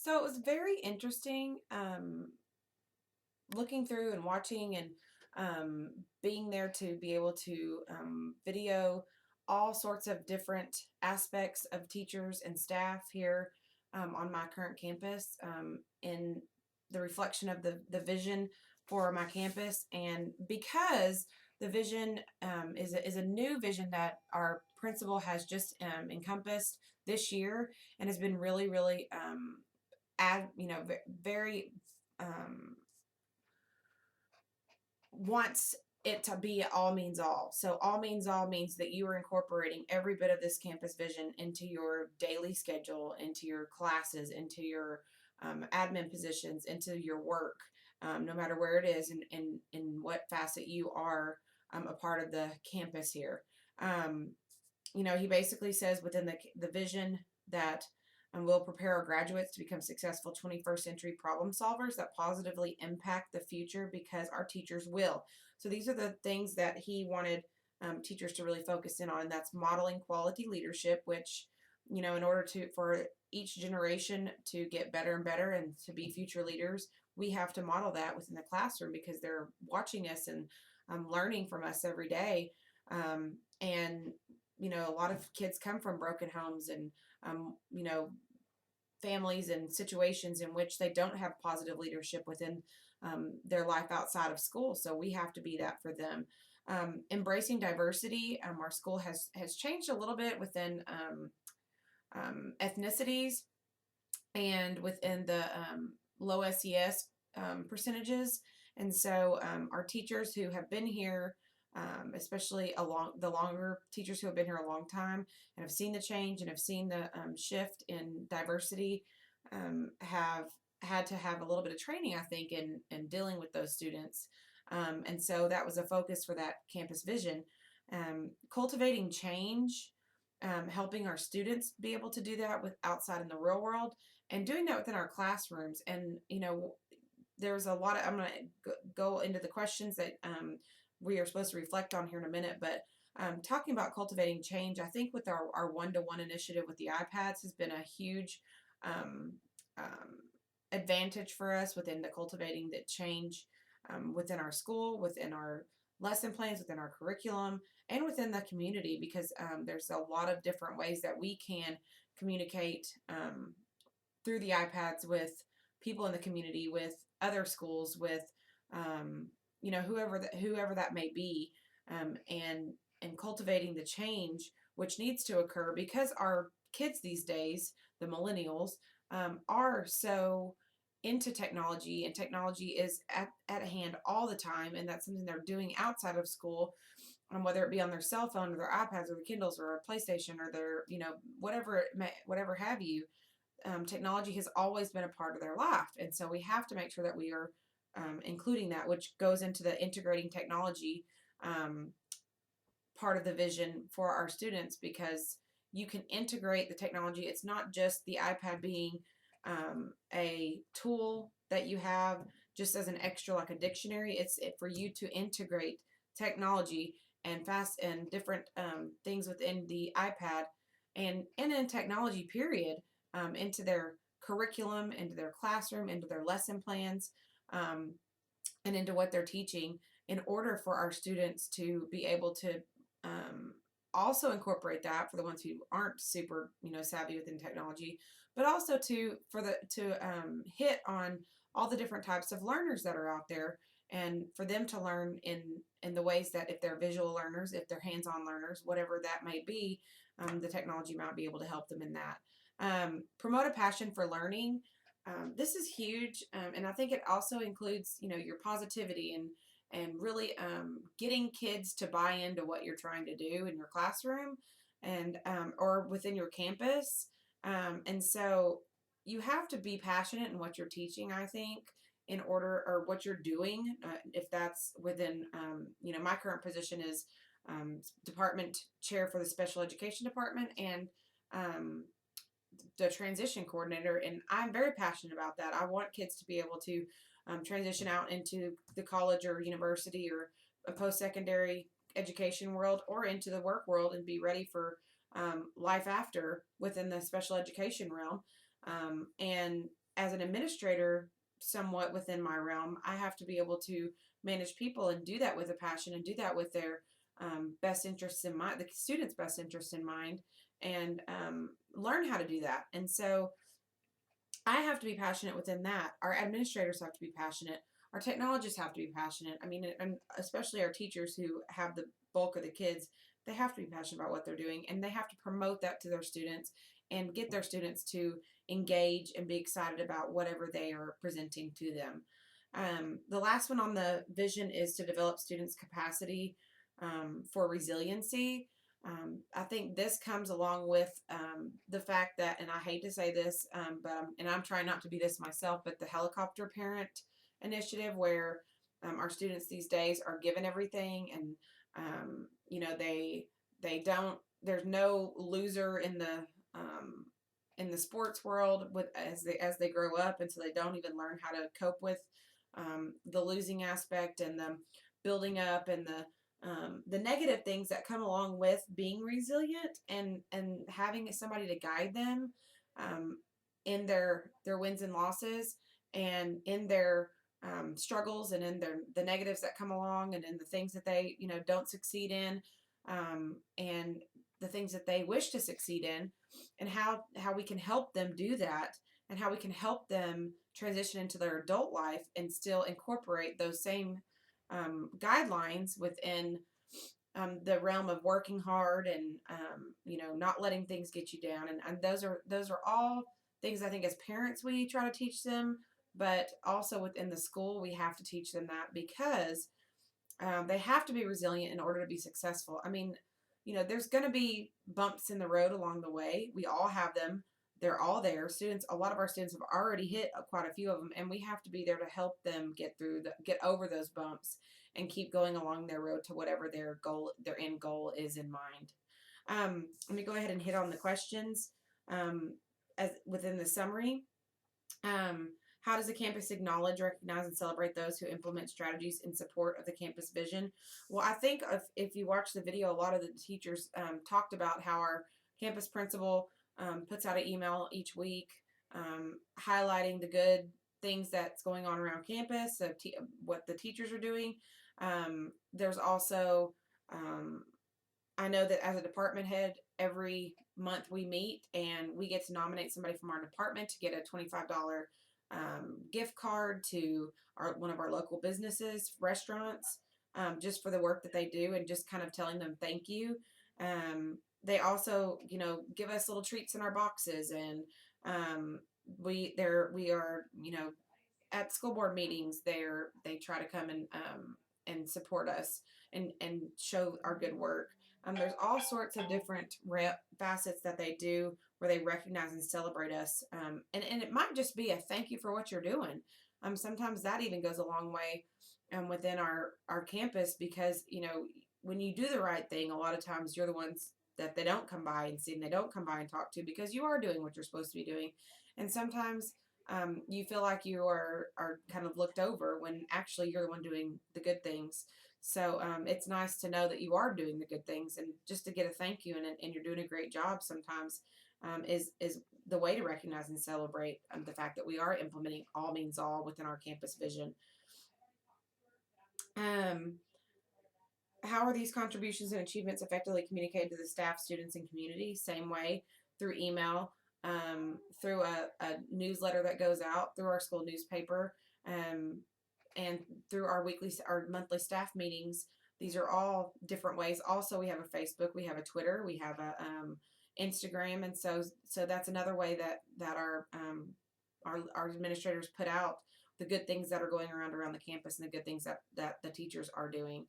So it was very interesting looking through and watching and being there to be able to video all sorts of different aspects of teachers and staff here on my current campus in the reflection of the vision for my campus. And because the vision is a new vision that our principal has just encompassed this year and has been really, really very um, wants it to be all means all. So all means all means that you are incorporating every bit of this campus vision into your daily schedule, into your classes, into your admin positions, into your work, no matter where it is and in what facet you are a part of the campus here. Um, he basically says within the vision that will prepare our graduates to become successful 21st century problem solvers that positively impact the future because our teachers will. So these are the things that he wanted teachers to really focus in on, and that's modeling quality leadership, which, in order for each generation to get better and better and to be future leaders, we have to model that within the classroom because they're watching us and learning from us every day. And a lot of kids come from broken homes and um, you know families and situations in which they don't have positive leadership within their life outside of school, so we have to be that for them. Embracing diversity, our school has changed a little bit within ethnicities and within the low SES percentages. And so our teachers who have been here, especially the longer teachers who have been here a long time and have seen the change and have seen the shift in diversity, have had to have a little bit of training, I think, in dealing with those students. And so that was a focus for that campus vision. Cultivating change, helping our students be able to do that with outside in the real world and doing that within our classrooms. And there's a lot of, I'm going to go into the questions that we are supposed to reflect on here in a minute, but talking about cultivating change, I think with our one-to-one initiative with the iPads has been a huge um, um, advantage for us within the cultivating the change within our school, within our lesson plans, within our curriculum, and within the community, because there's a lot of different ways that we can communicate through the iPads with people in the community, with other schools, with whoever that may be, and cultivating the change which needs to occur because our kids these days, the millennials, are so into technology, and technology is at hand all the time, and that's something they're doing outside of school, whether it be on their cell phone or their iPads or their Kindles or a PlayStation or their whatever have you. Technology has always been a part of their life, and so we have to make sure that we are including that, which goes into the integrating technology um, part of the vision for our students, because you can integrate the technology. It's not just the iPad being a tool that you have just as an extra, like a dictionary. It's for you to integrate technology and fast and different things within the iPad and in technology period, into their curriculum, into their classroom, into their lesson plans, um, and into what they're teaching, in order for our students to be able to um, also incorporate that for the ones who aren't super savvy within technology, but also to hit on all the different types of learners that are out there, and for them to learn in the ways that, if they're visual learners, if they're hands-on learners, whatever that may be, the technology might be able to help them in that. Promote a passion for learning. This is huge, and I think it also includes, your positivity and really getting kids to buy into what you're trying to do in your classroom and or within your campus. And so you have to be passionate in what you're teaching, I think, in order, or what you're doing. If that's within, my current position is department chair for the special education department, and um, the transition coordinator, and I'm very passionate about that. I want kids to be able to transition out into the college or university or a post-secondary education world, or into the work world, and be ready for life after within the special education realm. And as an administrator, somewhat within my realm, I have to be able to manage people and do that with a passion and do that with their best interests in mind, the students' best interests in mind, and learn how to do that. And so I have to be passionate within that. Our administrators have to be passionate. Our technologists have to be passionate. I mean, and especially our teachers who have the bulk of the kids, they have to be passionate about what they're doing, and they have to promote that to their students and get their students to engage and be excited about whatever they are presenting to them. The last one on the vision is to develop students' capacity for resiliency. I think this comes along with the fact that, and I hate to say this, and I'm trying not to be this myself, but the helicopter parent initiative, where our students these days are given everything, and they don't. There's no loser in the sports world with as they grow up, and so they don't even learn how to cope with the losing aspect and the building up and the negative things that come along with being resilient, and having somebody to guide them in their wins and losses, and in their struggles, and in the negatives that come along, and in the things that they don't succeed in, and the things that they wish to succeed in, and how we can help them do that, and how we can help them transition into their adult life and still incorporate those same guidelines within the realm of working hard, and not letting things get you down, and those are all things I think as parents we try to teach them, but also within the school we have to teach them that, because they have to be resilient in order to be successful. I mean, there's going to be bumps in the road along the way. We all have them. They're all there. Students, a lot of our students have already hit quite a few of them, and we have to be there to help them get over those bumps and keep going along their road to whatever their end goal is in mind. Let me go ahead and hit on the questions as within the summary. How does the campus acknowledge, recognize, and celebrate those who implement strategies in support of the campus vision? Well, I think if you watch the video, a lot of the teachers talked about how our campus principal puts out an email each week highlighting the good things that's going on around campus, what the teachers are doing. There's also, I know that as a department head, every month we meet and we get to nominate somebody from our department to get a $25 gift card to one of our local businesses, restaurants, just for the work that they do, and just kind of telling them thank you. They also, give us little treats in our boxes, and we are, at school board meetings. They try to come and support us and show our good work. There's all sorts of different facets that they do where they recognize and celebrate us. And it might just be a thank you for what you're doing. Sometimes that even goes a long way within our campus, because, when you do the right thing, a lot of times you're the ones that they don't come by and see, and they don't come by and talk to, because you are doing what you're supposed to be doing. And sometimes you feel like you are kind of looked over when actually you're the one doing the good things. So it's nice to know that you are doing the good things, and just to get a thank you and you're doing a great job sometimes is the way to recognize and celebrate the fact that we are implementing all means all within our campus vision. How are these contributions and achievements effectively communicated to the staff, students, and community? Same way, through email, through a newsletter that goes out, through our school newspaper, and through our monthly staff meetings. These are all different ways. Also, we have a Facebook, we have a Twitter, we have a Instagram, and so that's another way that our administrators put out the good things that are going around the campus, and the good things that the teachers are doing.